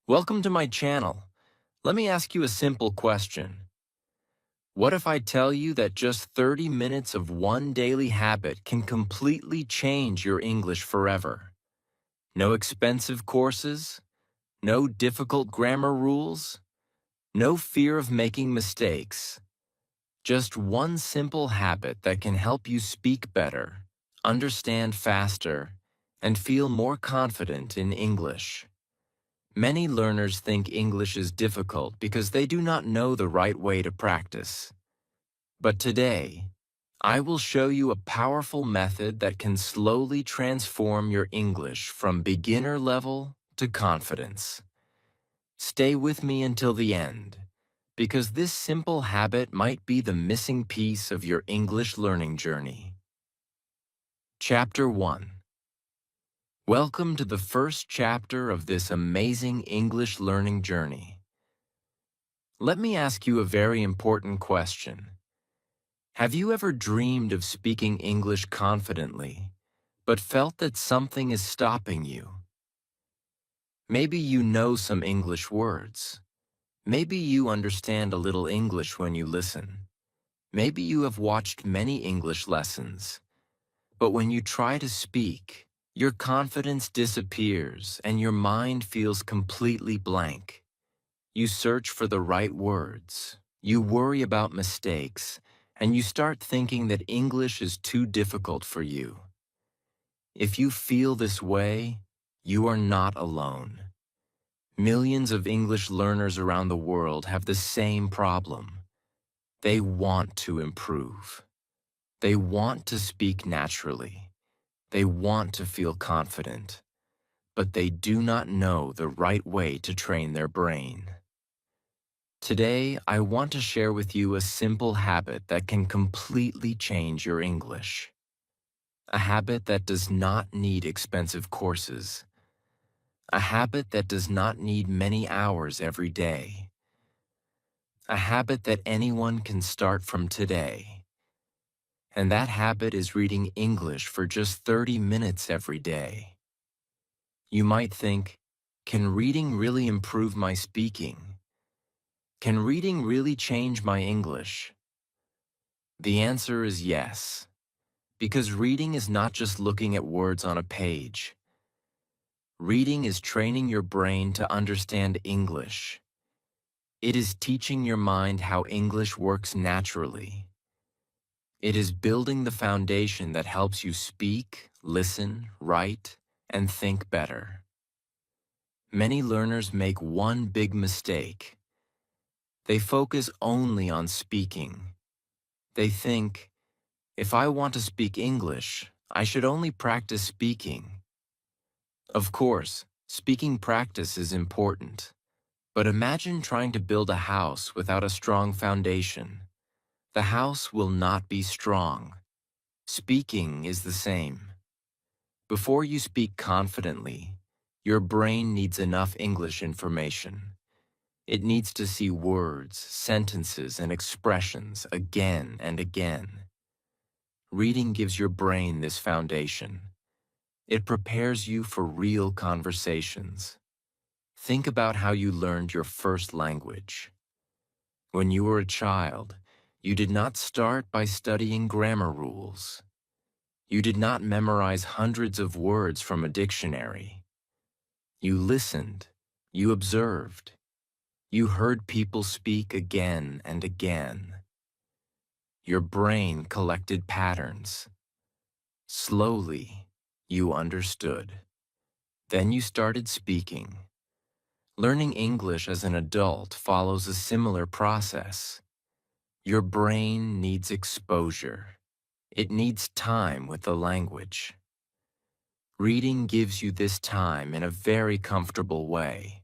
Welcome to my channel. Let me ask you a simple question. What if I tell you that just 30 minutes of one daily habit can completely change your English forever? No expensive courses, no difficult grammar rules, no fear of making mistakes. Just one simple habit that can help you speak better, understand faster, and feel more confident in English. Many learners think English is difficult because they do not know the right way to practice. But today, I will show you a powerful method that can slowly transform your English from beginner level to confidence. Stay with me until the end, because this simple habit might be the missing piece of your English learning journey. Chapter 1. Welcome to the first chapter of this amazing English learning journey. Let me ask you a very important question. Have you ever dreamed of speaking English confidently, but felt that something is stopping you? Maybe you know some English words. Maybe you understand a little English when you listen. Maybe you have watched many English lessons. But when you try to speak, your confidence disappears and your mind feels completely blank. You search for the right words. You worry about mistakes, and you start thinking that English is too difficult for you. If you feel this way, you are not alone. Millions of English learners around the world have the same problem. They want to improve. They want to speak naturally. They want to feel confident, but they do not know the right way to train their brain. Today, I want to share with you a simple habit that can completely change your English. A habit that does not need expensive courses. A habit that does not need many hours every day. A habit that anyone can start from today. And that habit is reading English for just 30 minutes every day. You might think, can reading really improve my speaking? Can reading really change my English? The answer is yes, because reading is not just looking at words on a page. Reading is training your brain to understand English. It is teaching your mind how English works naturally. It is building the foundation that helps you speak, listen, write, and think better. Many learners make one big mistake. They focus only on speaking. They think, if I want to speak English, I should only practice speaking. Of course, speaking practice is important. But imagine trying to build a house without a strong foundation. The house will not be strong. Speaking is the same. Before you speak confidently, your brain needs enough English information. It needs to see words, sentences, and expressions again and again. Reading gives your brain this foundation. It prepares you for real conversations. Think about how you learned your first language. When you were a child, you did not start by studying grammar rules. You did not memorize hundreds of words from a dictionary. You listened. You observed. You heard people speak again and again. Your brain collected patterns. Slowly, you understood. Then you started speaking. Learning English as an adult follows a similar process. Your brain needs exposure. It needs time with the language. Reading gives you this time in a very comfortable way.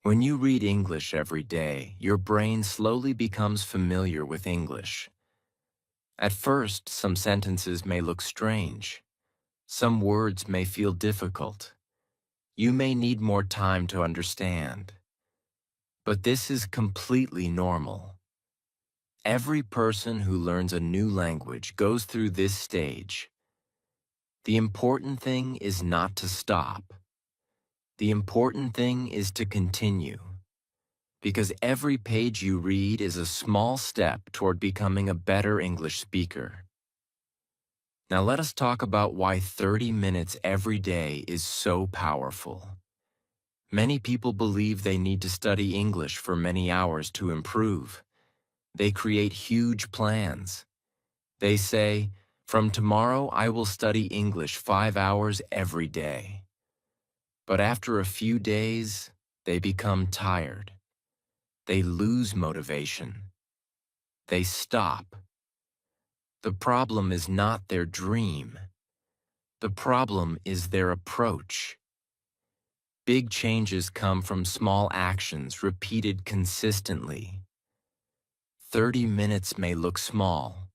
When you read English every day, your brain slowly becomes familiar with English. At first, some sentences may look strange. Some words may feel difficult. You may need more time to understand. But this is completely normal. Every person who learns a new language goes through this stage. The important thing is not to stop. The important thing is to continue, because every page you read is a small step toward becoming a better English speaker. Now let us talk about why 30 minutes every day is so powerful. Many people believe they need to study English for many hours to improve. They create huge plans. They say, "From tomorrow I will study English 5 hours every day." But after a few days, they become tired. They lose motivation. They stop. The problem is not their dream. The problem is their approach. Big changes come from small actions repeated consistently. 30 minutes may look small,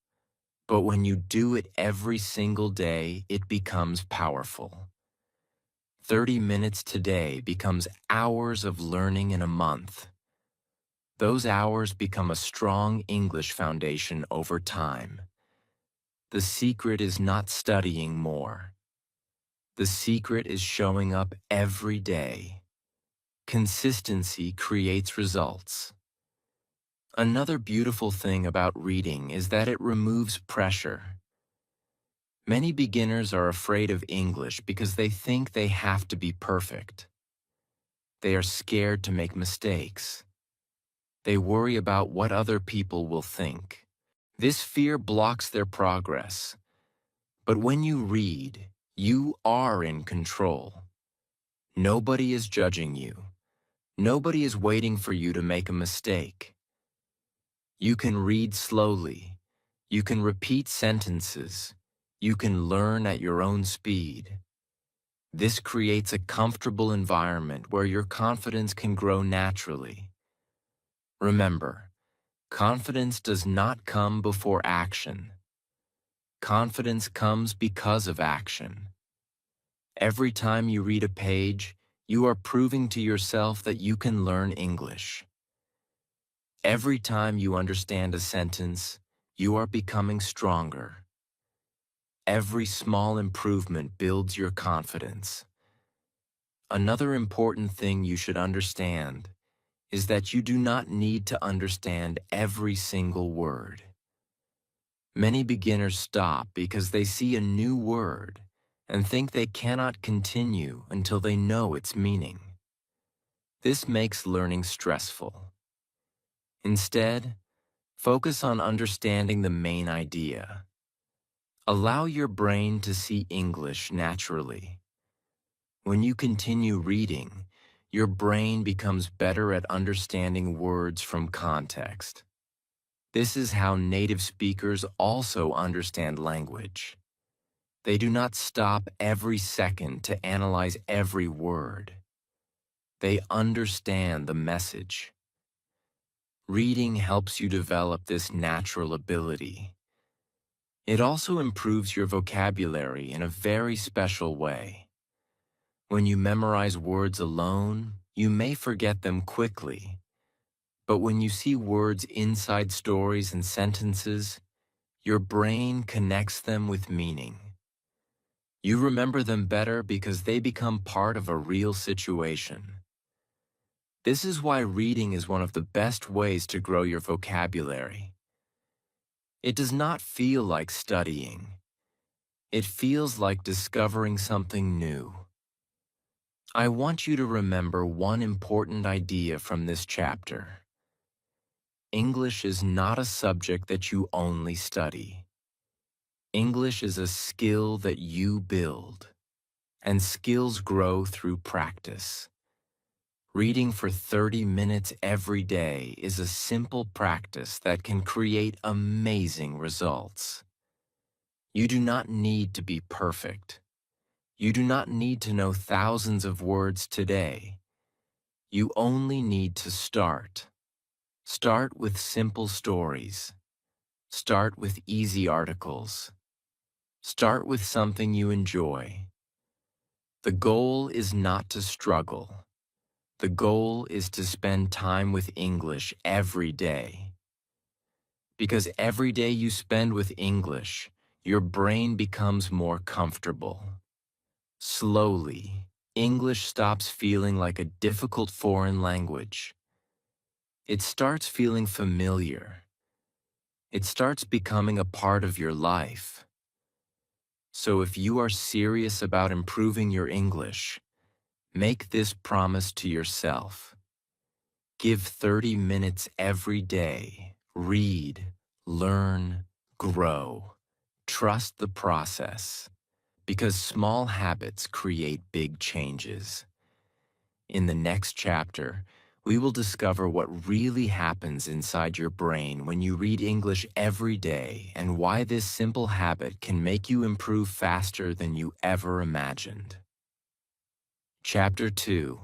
but when you do it every single day, it becomes powerful. 30 minutes today becomes hours of learning in a month. Those hours become a strong English foundation over time. The secret is not studying more. The secret is showing up every day. Consistency creates results. Another beautiful thing about reading is that it removes pressure. Many beginners are afraid of English because they think they have to be perfect. They are scared to make mistakes. They worry about what other people will think. This fear blocks their progress. But when you read, you are in control. Nobody is judging you. Nobody is waiting for you to make a mistake. You can read slowly. You can repeat sentences. You can learn at your own speed. This creates a comfortable environment where your confidence can grow naturally. Remember, confidence does not come before action. Confidence comes because of action. Every time you read a page, you are proving to yourself that you can learn English. Every time you understand a sentence, you are becoming stronger. Every small improvement builds your confidence. Another important thing you should understand is that you do not need to understand every single word. Many beginners stop because they see a new word and think they cannot continue until they know its meaning. This makes learning stressful. Instead, focus on understanding the main idea. Allow your brain to see English naturally. When you continue reading, your brain becomes better at understanding words from context. This is how native speakers also understand language. They do not stop every second to analyze every word. They understand the message. Reading helps you develop this natural ability. It also improves your vocabulary in a very special way. When you memorize words alone, you may forget them quickly. But when you see words inside stories and sentences, your brain connects them with meaning. You remember them better because they become part of a real situation. This is why reading is one of the best ways to grow your vocabulary. It does not feel like studying. It feels like discovering something new. I want you to remember one important idea from this chapter. English is not a subject that you only study. English is a skill that you build, and skills grow through practice. Reading for 30 minutes every day is a simple practice that can create amazing results. You do not need to be perfect. You do not need to know thousands of words today. You only need to start. Start with simple stories. Start with easy articles. Start with something you enjoy. The goal is not to struggle. The goal is to spend time with English every day. Because every day you spend with English, your brain becomes more comfortable. Slowly, English stops feeling like a difficult foreign language. It starts feeling familiar. It starts becoming a part of your life. So if you are serious about improving your English, make this promise to yourself. Give 30 minutes every day. Read, learn, grow. Trust the process, because small habits create big changes. In the next chapter, we will discover what really happens inside your brain when you read English every day and why this simple habit can make you improve faster than you ever imagined. Chapter 2.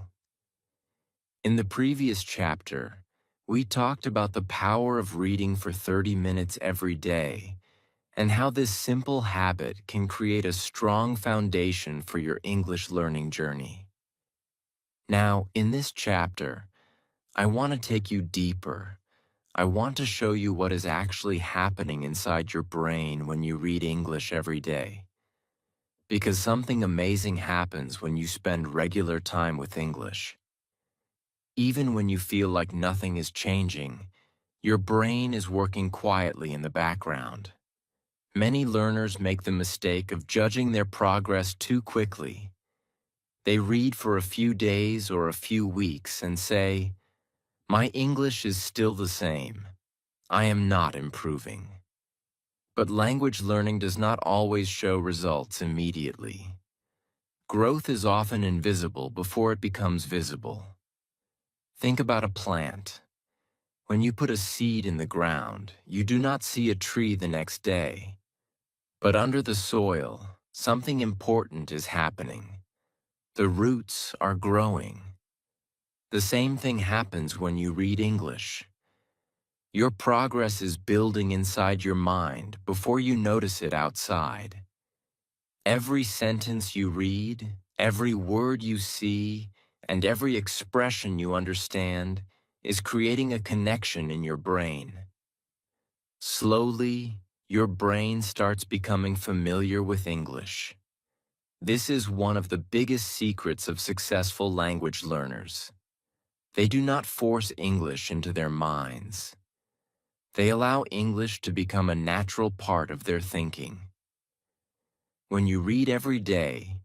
In the previous chapter, we talked about the power of reading for 30 minutes every day and how this simple habit can create a strong foundation for your English learning journey. Now, in this chapter, I want to take you deeper. I want to show you what is actually happening inside your brain when you read English every day. Because something amazing happens when you spend regular time with English. Even when you feel like nothing is changing, your brain is working quietly in the background. Many learners make the mistake of judging their progress too quickly. They read for a few days or a few weeks and say, "My English is still the same. I am not improving." But language learning does not always show results immediately. Growth is often invisible before it becomes visible. Think about a plant. When you put a seed in the ground, you do not see a tree the next day. But under the soil, something important is happening. The roots are growing. The same thing happens when you read English. Your progress is building inside your mind before you notice it outside. Every sentence you read, every word you see, and every expression you understand is creating a connection in your brain. Slowly, your brain starts becoming familiar with English. This is one of the biggest secrets of successful language learners. They do not force English into their minds. They allow English to become a natural part of their thinking. When you read every day,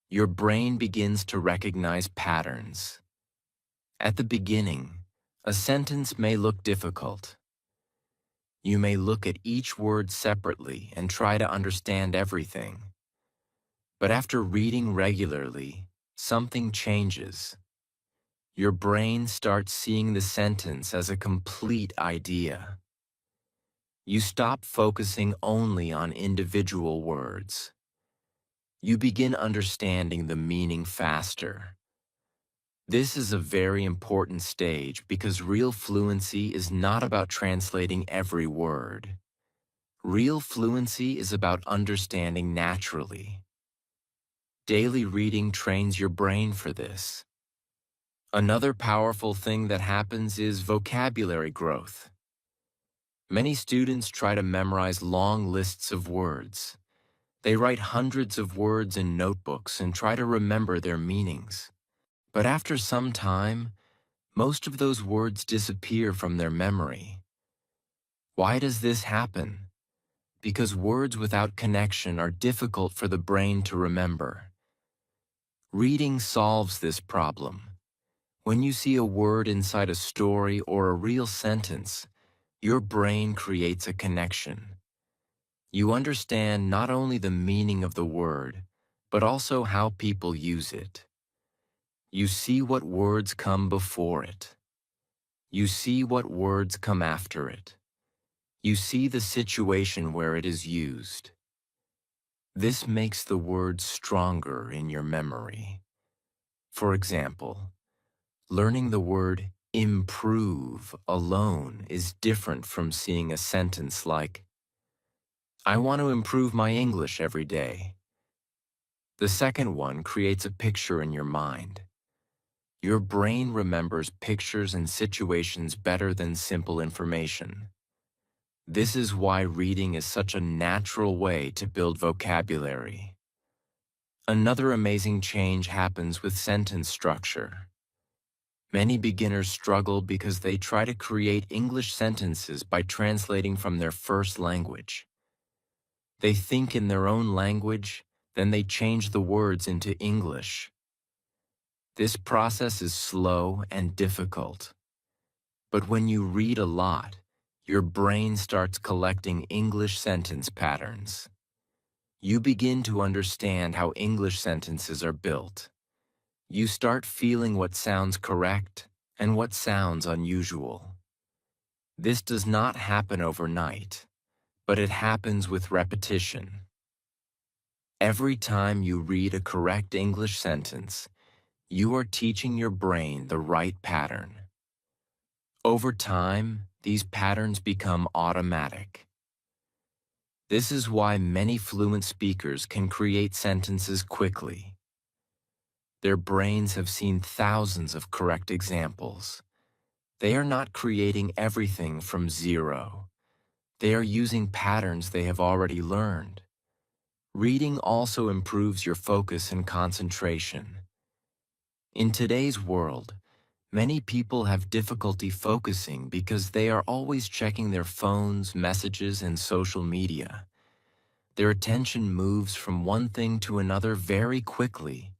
your brain begins to recognize patterns. At the beginning, a sentence may look difficult. You may look at each word separately and try to understand everything. But after reading regularly, something changes. Your brain starts seeing the sentence as a complete idea. You stop focusing only on individual words. You begin understanding the meaning faster. This is a very important stage because real fluency is not about translating every word. Real fluency is about understanding naturally. Daily reading trains your brain for this. Another powerful thing that happens is vocabulary growth. Many students try to memorize long lists of words. They write hundreds of words in notebooks and try to remember their meanings. But after some time, most of those words disappear from their memory. Why does this happen? Because words without connection are difficult for the brain to remember. Reading solves this problem. When you see a word inside a story or a real sentence, your brain creates a connection. You understand not only the meaning of the word, but also how people use it. You see what words come before it. You see what words come after it. You see the situation where it is used. This makes the word stronger in your memory. For example, learning the word improve alone is different from seeing a sentence like, "I want to improve my English every day." The second one creates a picture in your mind. Your brain remembers pictures and situations better than simple information. This is why reading is such a natural way to build vocabulary. Another amazing change happens with sentence structure. Many beginners struggle because they try to create English sentences by translating from their first language. They think in their own language, then they change the words into English. This process is slow and difficult. But when you read a lot, your brain starts collecting English sentence patterns. You begin to understand how English sentences are built. You start feeling what sounds correct and what sounds unusual. This does not happen overnight, but it happens with repetition. Every time you read a correct English sentence, you are teaching your brain the right pattern. Over time, these patterns become automatic. This is why many fluent speakers can create sentences quickly. Their brains have seen thousands of correct examples. They are not creating everything from zero. They are using patterns they have already learned. Reading also improves your focus and concentration. In today's world, many people have difficulty focusing because they are always checking their phones, messages, and social media. Their attention moves from one thing to another very quickly.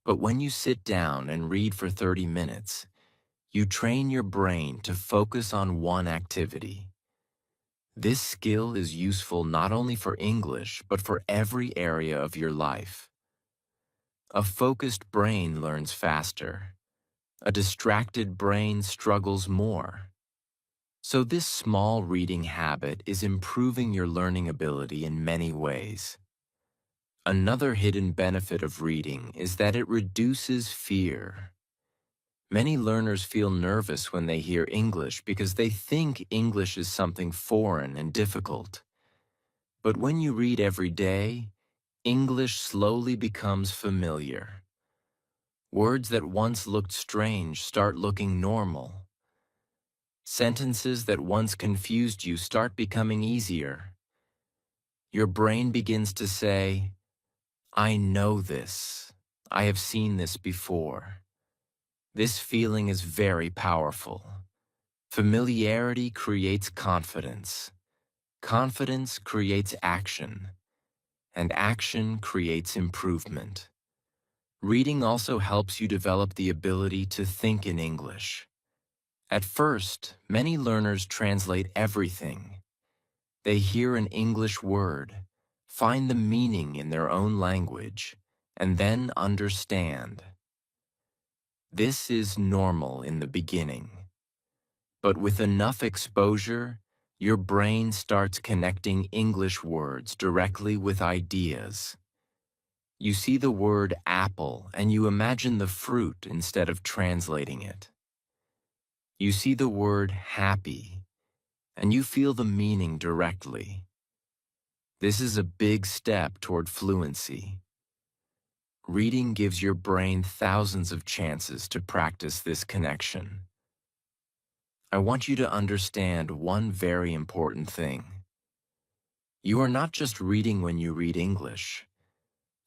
But when you sit down and read for 30 minutes, you train your brain to focus on one activity. This skill is useful not only for English, but for every area of your life. A focused brain learns faster. A distracted brain struggles more. So this small reading habit is improving your learning ability in many ways. Another hidden benefit of reading is that it reduces fear. Many learners feel nervous when they hear English because they think English is something foreign and difficult. But when you read every day, English slowly becomes familiar. Words that once looked strange start looking normal. Sentences that once confused you start becoming easier. Your brain begins to say, I know this. I have seen this before. This feeling is very powerful. Familiarity creates confidence. Confidence creates action. And action creates improvement. Reading also helps you develop the ability to think in English. At first, many learners translate everything. They hear an English word, find the meaning in their own language, and then understand. This is normal in the beginning. But with enough exposure, your brain starts connecting English words directly with ideas. You see the word apple and you imagine the fruit instead of translating it. You see the word happy and you feel the meaning directly. This is a big step toward fluency. Reading gives your brain thousands of chances to practice this connection. I want you to understand one very important thing. You are not just reading when you read English.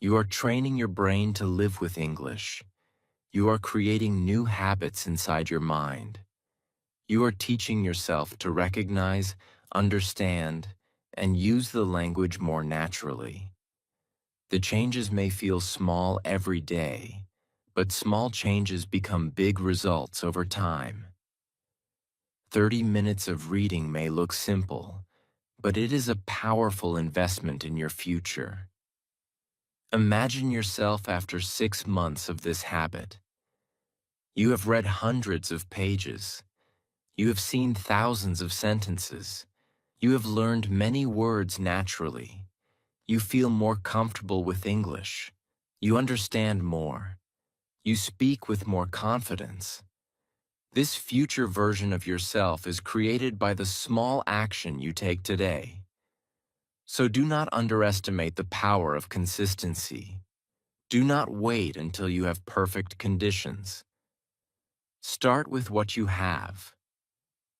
You are training your brain to live with English. You are creating new habits inside your mind. You are teaching yourself to recognize, understand, and use the language more naturally. The changes may feel small every day, but small changes become big results over time. 30 minutes of reading may look simple, but it is a powerful investment in your future. Imagine yourself after 6 months of this habit. You have read hundreds of pages. You have seen thousands of sentences. You have learned many words naturally. You feel more comfortable with English. You understand more. You speak with more confidence. This future version of yourself is created by the small action you take today. So do not underestimate the power of consistency. Do not wait until you have perfect conditions. Start with what you have.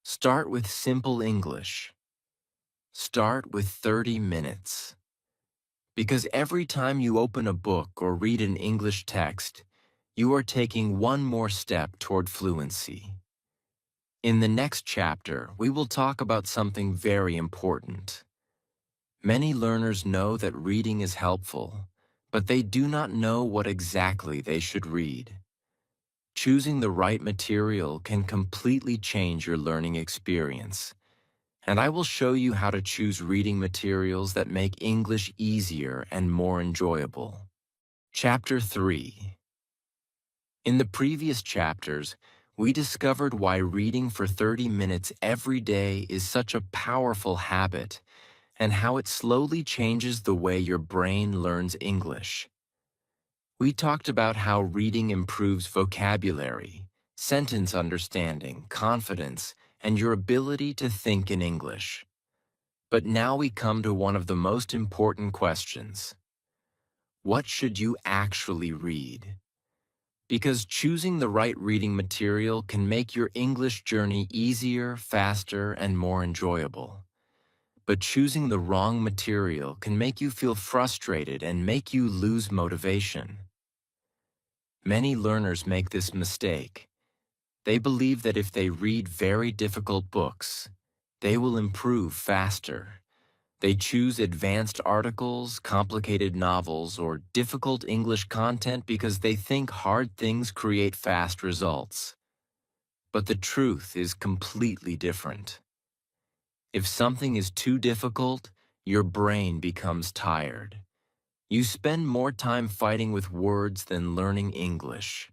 Start with simple English. Start with 30 minutes. Because every time you open a book or read an English text, you are taking one more step toward fluency. In the next chapter, we will talk about something very important. Many learners know that reading is helpful, but they do not know what exactly they should read. Choosing the right material can completely change your learning experience, and I will show you how to choose reading materials that make English easier and more enjoyable. Chapter 3. In the previous chapters, we discovered why reading for 30 minutes every day is such a powerful habit and how it slowly changes the way your brain learns English. We talked about how reading improves vocabulary, sentence understanding, confidence, and your ability to think in English. But now we come to one of the most important questions. What should you actually read? Because choosing the right reading material can make your English journey easier, faster, and more enjoyable. But choosing the wrong material can make you feel frustrated and make you lose motivation. Many learners make this mistake. They believe that if they read very difficult books, they will improve faster. They choose advanced articles, complicated novels, or difficult English content because they think hard things create fast results. But the truth is completely different. If something is too difficult, your brain becomes tired. You spend more time fighting with words than learning English.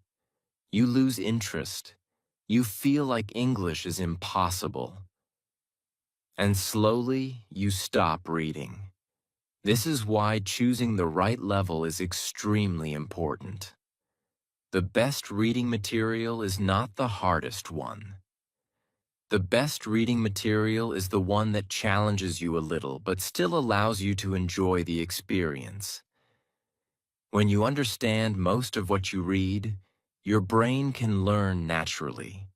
You lose interest. You feel like English is impossible. And slowly, you stop reading. This is why choosing the right level is extremely important. The best reading material is not the hardest one. The best reading material is the one that challenges you a little but still allows you to enjoy the experience. When you understand most of what you read, your brain can learn naturally.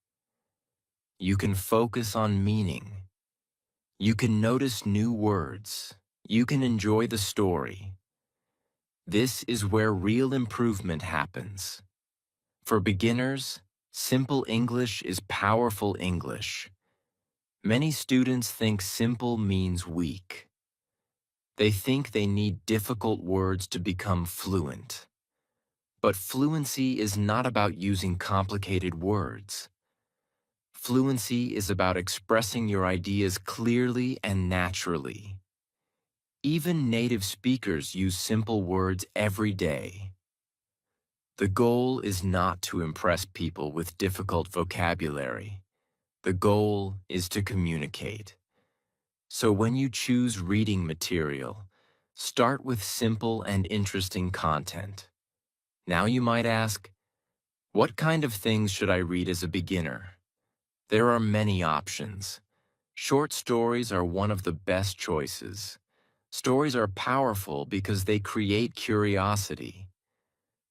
You can focus on meaning. You can notice new words. You can enjoy the story. This is where real improvement happens. For beginners, simple English is powerful English. Many students think simple means weak. They think they need difficult words to become fluent. But fluency is not about using complicated words. Fluency is about expressing your ideas clearly and naturally. Even native speakers use simple words every day. The goal is not to impress people with difficult vocabulary. The goal is to communicate. So when you choose reading material, start with simple and interesting content. Now you might ask, what kind of things should I read as a beginner? There are many options. Short stories are one of the best choices. Stories are powerful because they create curiosity.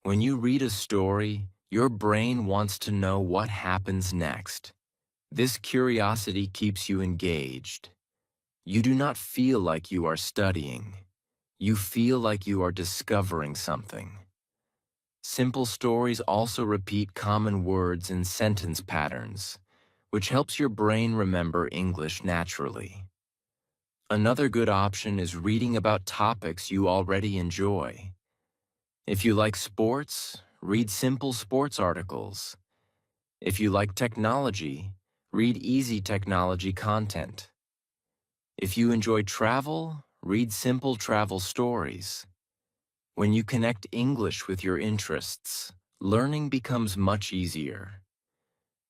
When you read a story, your brain wants to know what happens next. This curiosity keeps you engaged. You do not feel like you are studying. You feel like you are discovering something. Simple stories also repeat common words and sentence patterns, which helps your brain remember English naturally. Another good option is reading about topics you already enjoy. If you like sports, read simple sports articles. If you like technology, read easy technology content. If you enjoy travel, read simple travel stories. When you connect English with your interests, learning becomes much easier.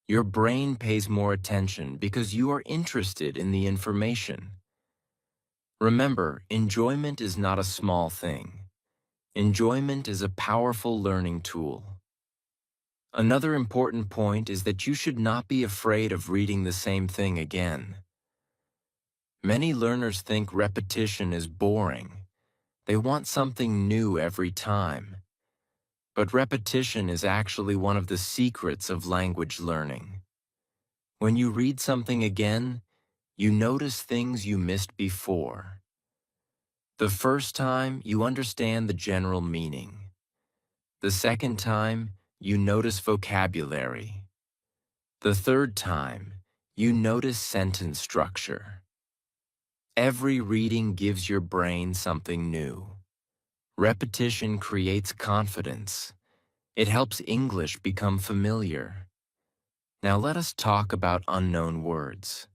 Your brain pays more attention because you are interested in the information. Remember, enjoyment is not a small thing. Enjoyment is a powerful learning tool. Another important point is that you should not be afraid of reading the same thing again. Many learners think repetition is boring. They want something new every time. But repetition is actually one of the secrets of language learning. When you read something again, you notice things you missed before. The first time, you understand the general meaning. The second time, you notice vocabulary. The third time, you notice sentence structure. Every reading gives your brain something new. Repetition creates confidence. It helps English become familiar. Now let us talk about unknown words.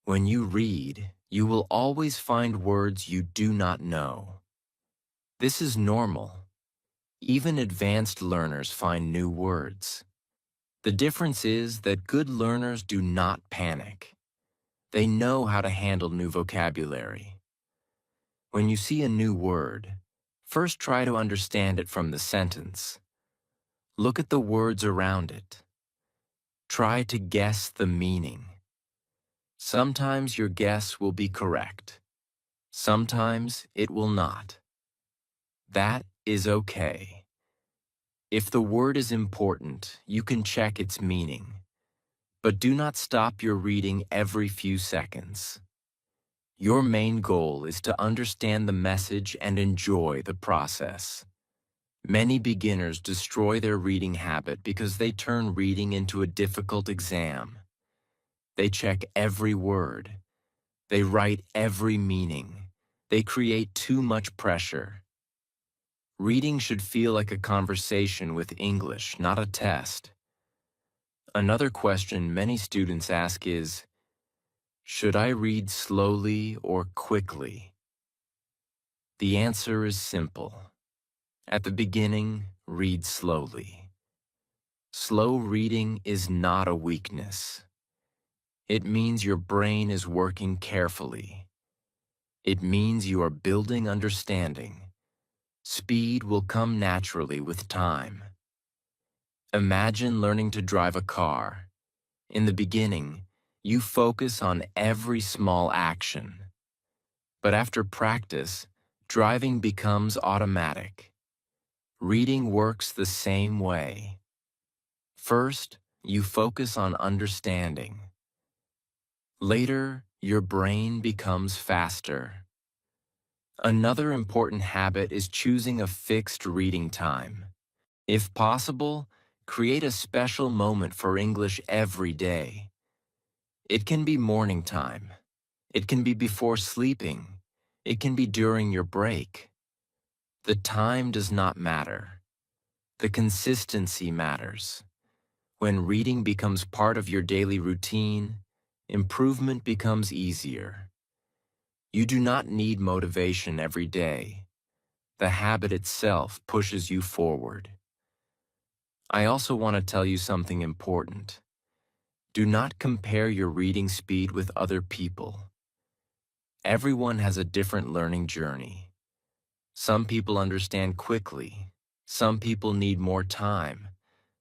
When you read, you will always find words you do not know. This is normal. Even advanced learners find new words. The difference is that good learners do not panic. They know how to handle new vocabulary. When you see a new word, first try to understand it from the sentence. Look at the words around it. Try to guess the meaning. Sometimes your guess will be correct. Sometimes it will not. That is okay. If the word is important, you can check its meaning. But do not stop your reading every few seconds. Your main goal is to understand the message and enjoy the process. Many beginners destroy their reading habit because they turn reading into a difficult exam. They check every word. They write every meaning. They create too much pressure. Reading should feel like a conversation with English, not a test. Another question many students ask is, should I read slowly or quickly? The answer is simple. At the beginning, read slowly. Slow reading is not a weakness. It means your brain is working carefully. It means you are building understanding. Speed will come naturally with time. Imagine learning to drive a car. In the beginning, you focus on every small action. But after practice, driving becomes automatic. Reading works the same way. First, you focus on understanding. Later, your brain becomes faster. Another important habit is choosing a fixed reading time. If possible, create a special moment for English every day. It can be morning time. It can be before sleeping. It can be during your break. The time does not matter. The consistency matters. When reading becomes part of your daily routine, improvement becomes easier. You do not need motivation every day. The habit itself pushes you forward. I also want to tell you something important. Do not compare your reading speed with other people. Everyone has a different learning journey. Some people understand quickly. Some people need more time.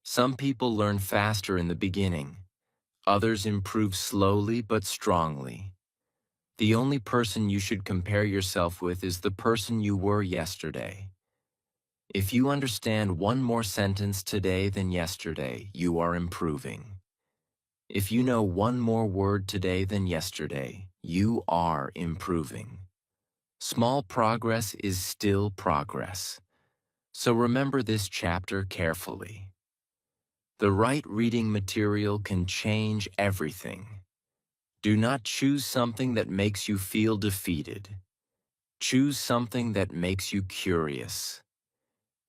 Some people learn faster in the beginning. Others improve slowly but strongly. The only person you should compare yourself with is the person you were yesterday. If you understand one more sentence today than yesterday, you are improving. If you know one more word today than yesterday, you are improving. Small progress is still progress. So remember this chapter carefully. The right reading material can change everything. Do not choose something that makes you feel defeated. Choose something that makes you curious.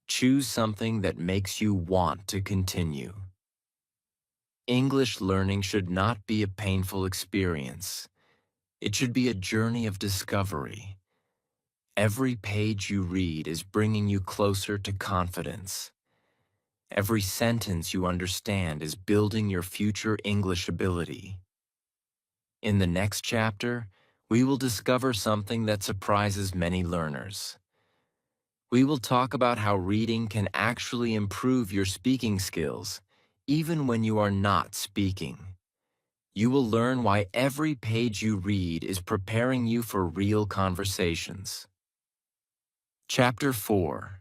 Choose something that makes you want to continue. English learning should not be a painful experience. It should be a journey of discovery. Every page you read is bringing you closer to confidence. Every sentence you understand is building your future English ability. In the next chapter, we will discover something that surprises many learners. We will talk about how reading can actually improve your speaking skills, even when you are not speaking. You will learn why every page you read is preparing you for real conversations. Chapter 4.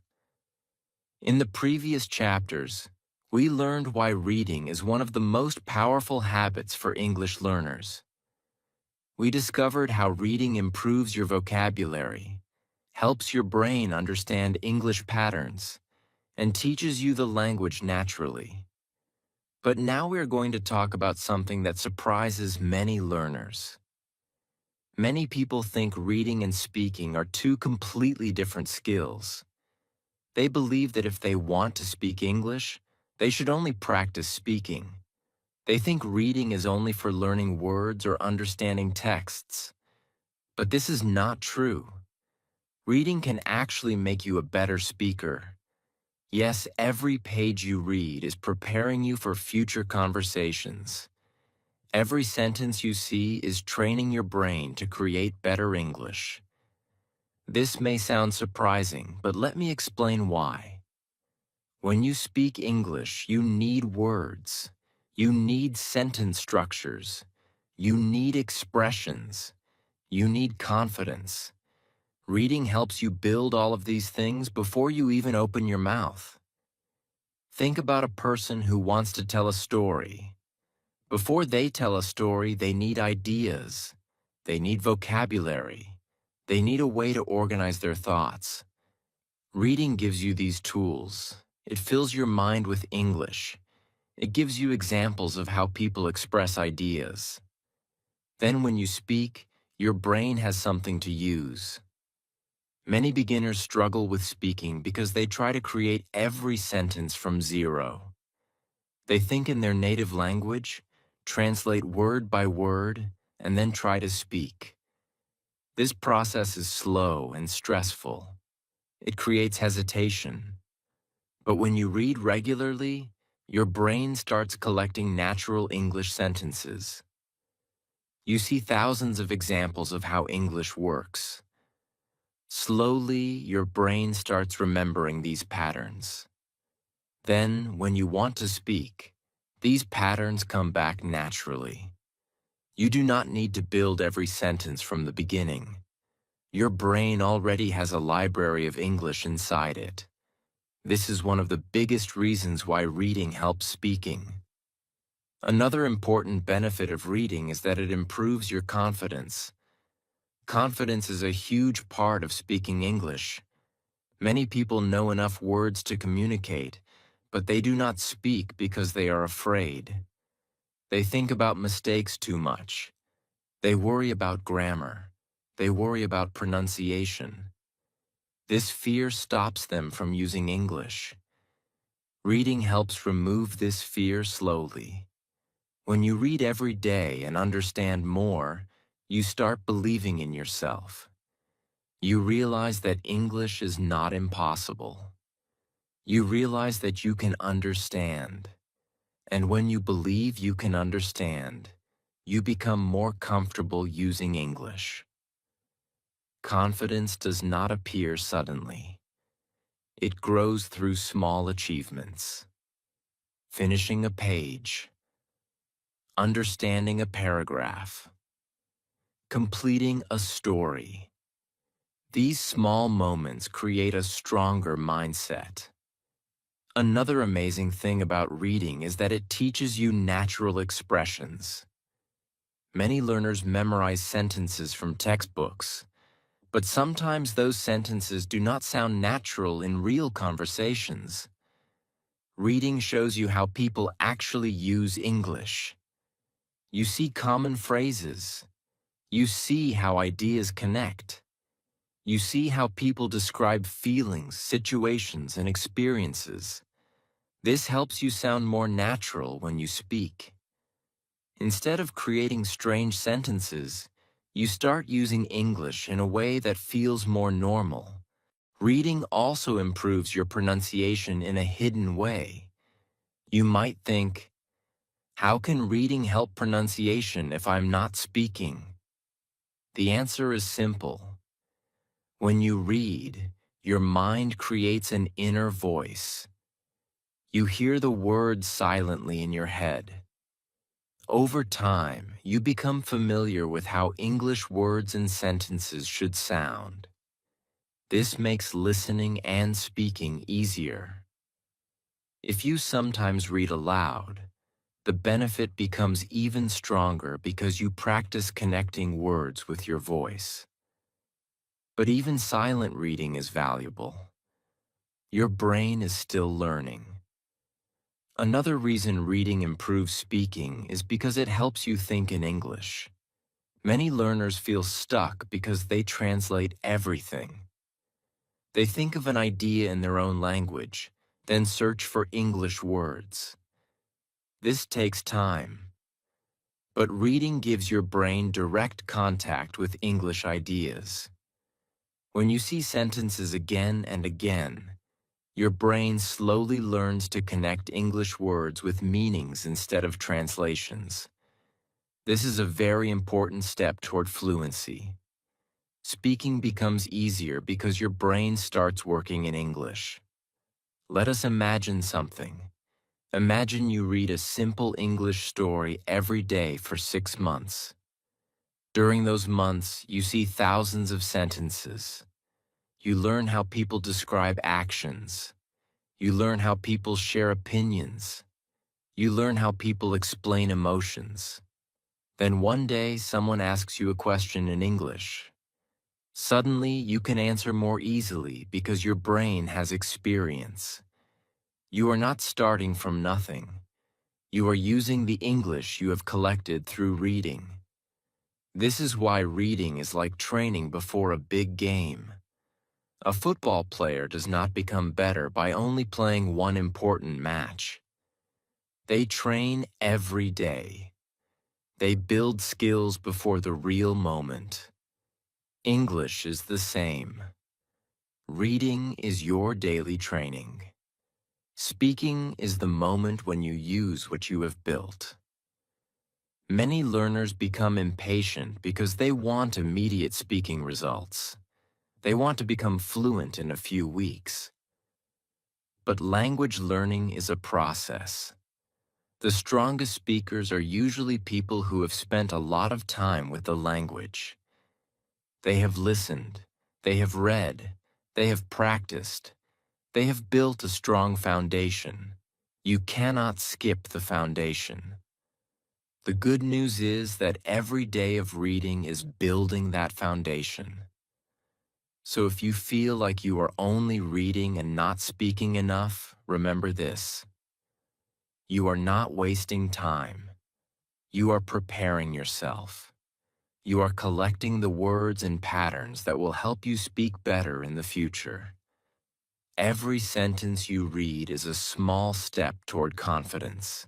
In the previous chapters, we learned why reading is one of the most powerful habits for English learners. We discovered how reading improves your vocabulary, helps your brain understand English patterns, and teaches you the language naturally. But now we're going to talk about something that surprises many learners. Many people think reading and speaking are two completely different skills. They believe that if they want to speak English, they should only practice speaking. They think reading is only for learning words or understanding texts. But this is not true. Reading can actually make you a better speaker. Yes, every page you read is preparing you for future conversations. Every sentence you see is training your brain to create better English. This may sound surprising, but let me explain why. When you speak English, you need words. You need sentence structures. You need expressions. You need confidence. Reading helps you build all of these things before you even open your mouth. Think about a person who wants to tell a story. Before they tell a story, they need ideas. They need vocabulary. They need a way to organize their thoughts. Reading gives you these tools. It fills your mind with English. It gives you examples of how people express ideas. Then when you speak, your brain has something to use. Many beginners struggle with speaking because they try to create every sentence from zero. They think in their native language, translate word by word, and then try to speak. This process is slow and stressful. It creates hesitation. But when you read regularly, your brain starts collecting natural English sentences. You see thousands of examples of how English works. Slowly, your brain starts remembering these patterns. Then, when you want to speak, these patterns come back naturally. You do not need to build every sentence from the beginning. Your brain already has a library of English inside it. This is one of the biggest reasons why reading helps speaking. Another important benefit of reading is that it improves your confidence. Confidence is a huge part of speaking English. Many people know enough words to communicate, but they do not speak because they are afraid. They think about mistakes too much. They worry about grammar. They worry about pronunciation. This fear stops them from using English. Reading helps remove this fear slowly. When you read every day and understand more, you start believing in yourself. You realize that English is not impossible. You realize that you can understand. And when you believe you can understand, you become more comfortable using English. Confidence does not appear suddenly. It grows through small achievements. Finishing a page. Understanding a paragraph. Completing a story. These small moments create a stronger mindset. Another amazing thing about reading is that it teaches you natural expressions. Many learners memorize sentences from textbooks, but sometimes those sentences do not sound natural in real conversations. Reading shows you how people actually use English. You see common phrases. You see how ideas connect. You see how people describe feelings, situations, and experiences. This helps you sound more natural when you speak. Instead of creating strange sentences, you start using English in a way that feels more normal. Reading also improves your pronunciation in a hidden way. You might think, how can reading help pronunciation if I'm not speaking? The answer is simple. When you read, your mind creates an inner voice. You hear the words silently in your head. Over time, you become familiar with how English words and sentences should sound. This makes listening and speaking easier. If you sometimes read aloud, the benefit becomes even stronger because you practice connecting words with your voice. But even silent reading is valuable. Your brain is still learning. Another reason reading improves speaking is because it helps you think in English. Many learners feel stuck because they translate everything. They think of an idea in their own language, then search for English words. This takes time. But reading gives your brain direct contact with English ideas. When you see sentences again and again, your brain slowly learns to connect English words with meanings instead of translations. This is a very important step toward fluency. Speaking becomes easier because your brain starts working in English. Let us imagine something. Imagine you read a simple English story every day for 6 months. During those months, you see thousands of sentences. You learn how people describe actions. You learn how people share opinions. You learn how people explain emotions. Then one day, someone asks you a question in English. Suddenly, you can answer more easily because your brain has experience. You are not starting from nothing. You are using the English you have collected through reading. This is why reading is like training before a big game. A football player does not become better by only playing one important match. They train every day. They build skills before the real moment. English is the same. Reading is your daily training. Speaking is the moment when you use what you have built. Many learners become impatient because they want immediate speaking results. They want to become fluent in a few weeks. But language learning is a process. The strongest speakers are usually people who have spent a lot of time with the language. They have listened, they have read, they have practiced, they have built a strong foundation. You cannot skip the foundation. The good news is that every day of reading is building that foundation. So if you feel like you are only reading and not speaking enough, remember this. You are not wasting time. You are preparing yourself. You are collecting the words and patterns that will help you speak better in the future. Every sentence you read is a small step toward confidence.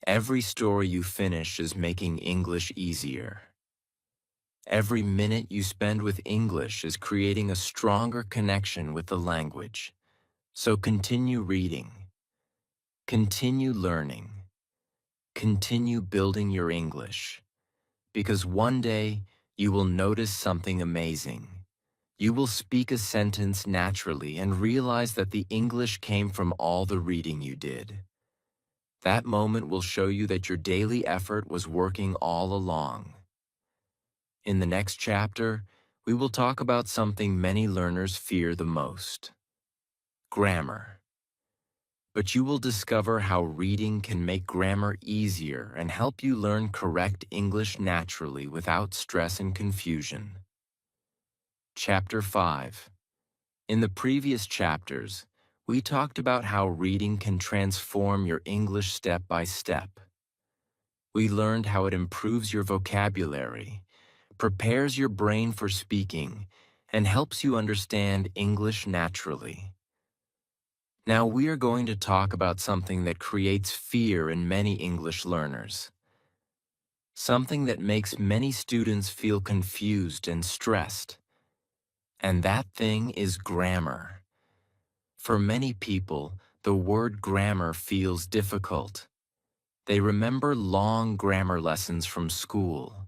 Every story you finish is making English easier. Every minute you spend with English is creating a stronger connection with the language. So continue reading. Continue learning. Continue building your English. Because one day you will notice something amazing. You will speak a sentence naturally and realize that the English came from all the reading you did. That moment will show you that your daily effort was working all along. In the next chapter, we will talk about something many learners fear the most: grammar. But you will discover how reading can make grammar easier and help you learn correct English naturally without stress and confusion. Chapter 5. In the previous chapters, we talked about how reading can transform your English step by step. We learned how it improves your vocabulary, prepares your brain for speaking, and helps you understand English naturally. Now we are going to talk about something that creates fear in many English learners. Something that makes many students feel confused and stressed. And that thing is grammar. For many people, the word grammar feels difficult. They remember long grammar lessons from school.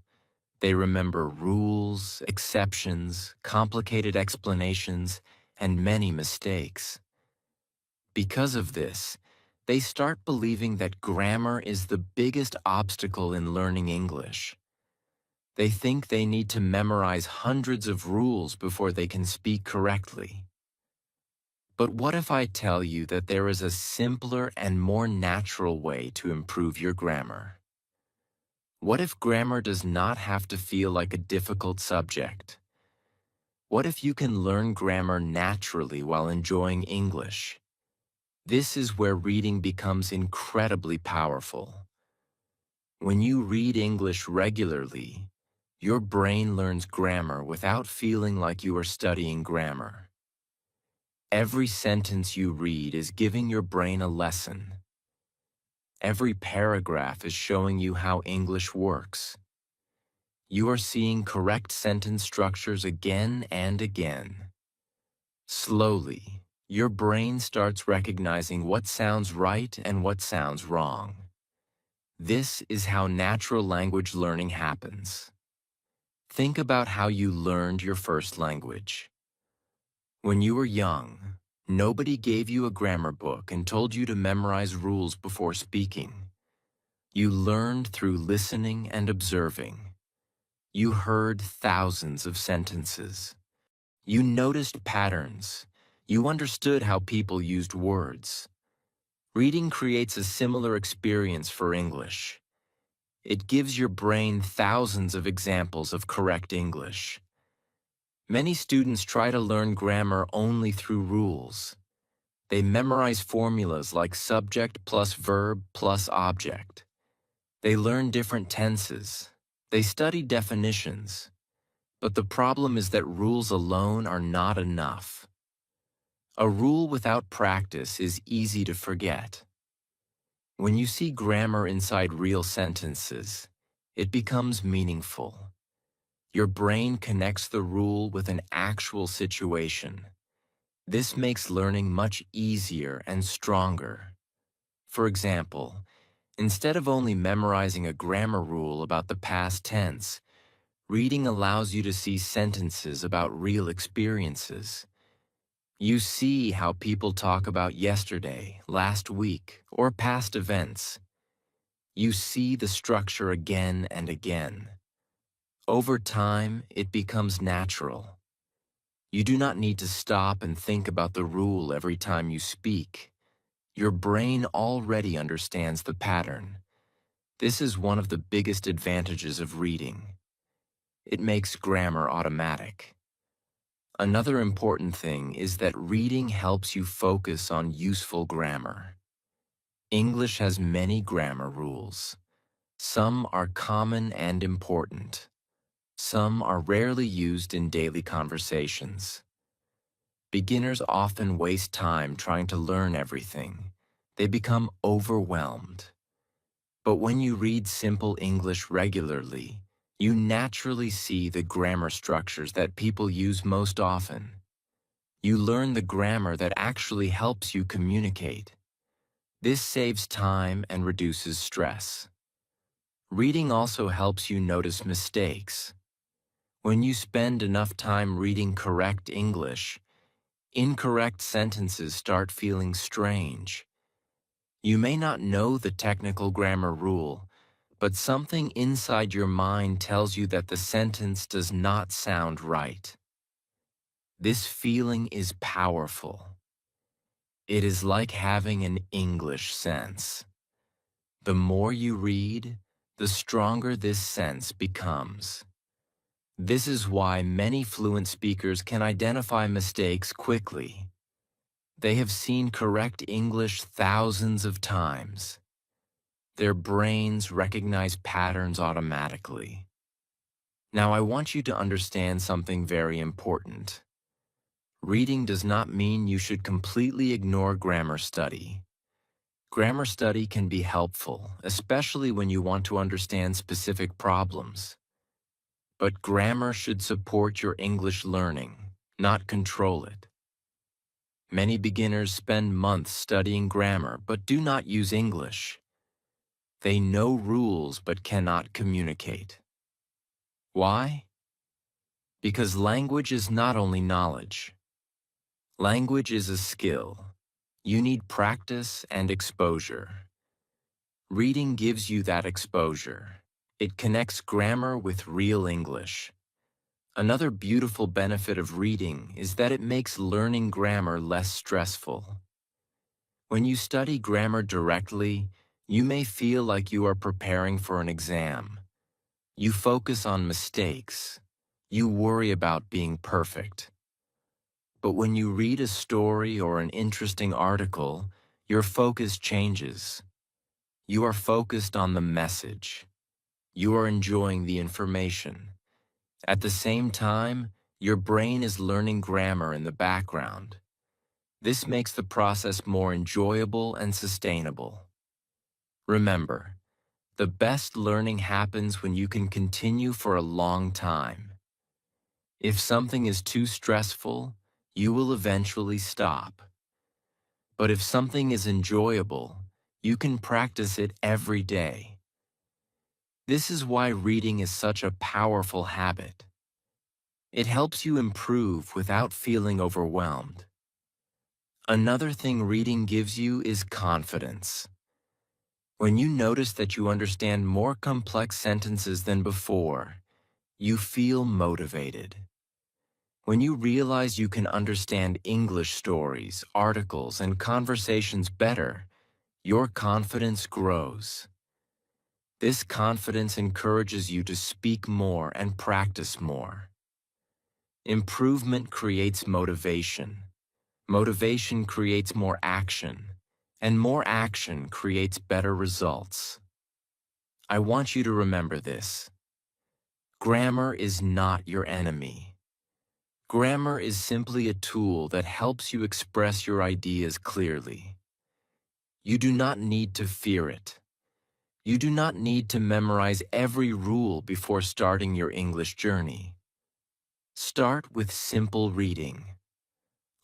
They remember rules, exceptions, complicated explanations, and many mistakes. Because of this, they start believing that grammar is the biggest obstacle in learning English. They think they need to memorize hundreds of rules before they can speak correctly. But what if I tell you that there is a simpler and more natural way to improve your grammar? What if grammar does not have to feel like a difficult subject? What if you can learn grammar naturally while enjoying English? This is where reading becomes incredibly powerful. When you read English regularly, your brain learns grammar without feeling like you are studying grammar. Every sentence you read is giving your brain a lesson. Every paragraph is showing you how English works. You are seeing correct sentence structures again and again. Slowly, your brain starts recognizing what sounds right and what sounds wrong. This is how natural language learning happens. Think about how you learned your first language. When you were young, nobody gave you a grammar book and told you to memorize rules before speaking. You learned through listening and observing. You heard thousands of sentences. You noticed patterns. You understood how people used words. Reading creates a similar experience for English. It gives your brain thousands of examples of correct English. Many students try to learn grammar only through rules. They memorize formulas like subject plus verb plus object. They learn different tenses. They study definitions. But the problem is that rules alone are not enough. A rule without practice is easy to forget. When you see grammar inside real sentences, it becomes meaningful. Your brain connects the rule with an actual situation. This makes learning much easier and stronger. For example, instead of only memorizing a grammar rule about the past tense, reading allows you to see sentences about real experiences. You see how people talk about yesterday, last week, or past events. You see the structure again and again. Over time, it becomes natural. You do not need to stop and think about the rule every time you speak. Your brain already understands the pattern. This is one of the biggest advantages of reading. It makes grammar automatic. Another important thing is that reading helps you focus on useful grammar. English has many grammar rules. Some are common and important. Some are rarely used in daily conversations. Beginners often waste time trying to learn everything. They become overwhelmed. But when you read simple English regularly, you naturally see the grammar structures that people use most often. You learn the grammar that actually helps you communicate. This saves time and reduces stress. Reading also helps you notice mistakes. When you spend enough time reading correct English, incorrect sentences start feeling strange. You may not know the technical grammar rule, but something inside your mind tells you that the sentence does not sound right. This feeling is powerful. It is like having an English sense. The more you read, the stronger this sense becomes. This is why many fluent speakers can identify mistakes quickly. They have seen correct English thousands of times. Their brains recognize patterns automatically. Now I want you to understand something very important. Reading does not mean you should completely ignore grammar study. Grammar study can be helpful, especially when you want to understand specific problems. But grammar should support your English learning, not control it. Many beginners spend months studying grammar but do not use English. They know rules but cannot communicate. Why? Because language is not only knowledge. Language is a skill. You need practice and exposure. Reading gives you that exposure. It connects grammar with real English. Another beautiful benefit of reading is that it makes learning grammar less stressful. When you study grammar directly, you may feel like you are preparing for an exam. You focus on mistakes. You worry about being perfect. But when you read a story or an interesting article, your focus changes. You are focused on the message. You are enjoying the information. At the same time, your brain is learning grammar in the background. This makes the process more enjoyable and sustainable. Remember, the best learning happens when you can continue for a long time. If something is too stressful, you will eventually stop. But if something is enjoyable, you can practice it every day. This is why reading is such a powerful habit. It helps you improve without feeling overwhelmed. Another thing reading gives you is confidence. When you notice that you understand more complex sentences than before, you feel motivated. When you realize you can understand English stories, articles, and conversations better, your confidence grows. This confidence encourages you to speak more and practice more. Improvement creates motivation. Motivation creates more action, and more action creates better results. I want you to remember this. Grammar is not your enemy. Grammar is simply a tool that helps you express your ideas clearly. You do not need to fear it. You do not need to memorize every rule before starting your English journey. Start with simple reading.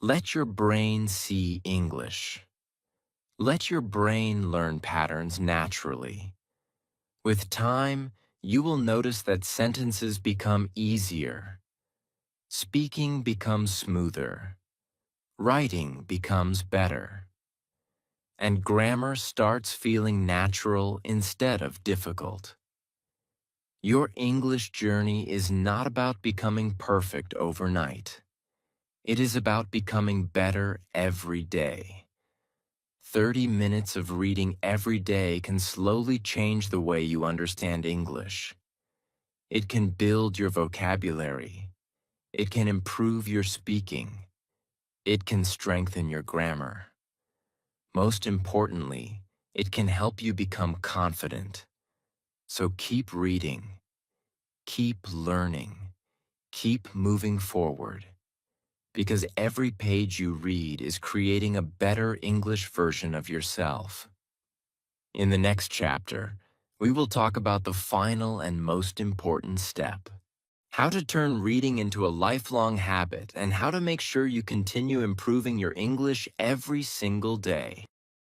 Let your brain see English. Let your brain learn patterns naturally. With time, you will notice that sentences become easier. Speaking becomes smoother. Writing becomes better. And grammar starts feeling natural instead of difficult. Your English journey is not about becoming perfect overnight. It is about becoming better every day. 30 minutes of reading every day can slowly change the way you understand English. It can build your vocabulary. It can improve your speaking. It can strengthen your grammar. Most importantly, it can help you become confident. So keep reading, keep learning, keep moving forward. Because every page you read is creating a better English version of yourself. In the next chapter, we will talk about the final and most important step: how to turn reading into a lifelong habit and how to make sure you continue improving your English every single day.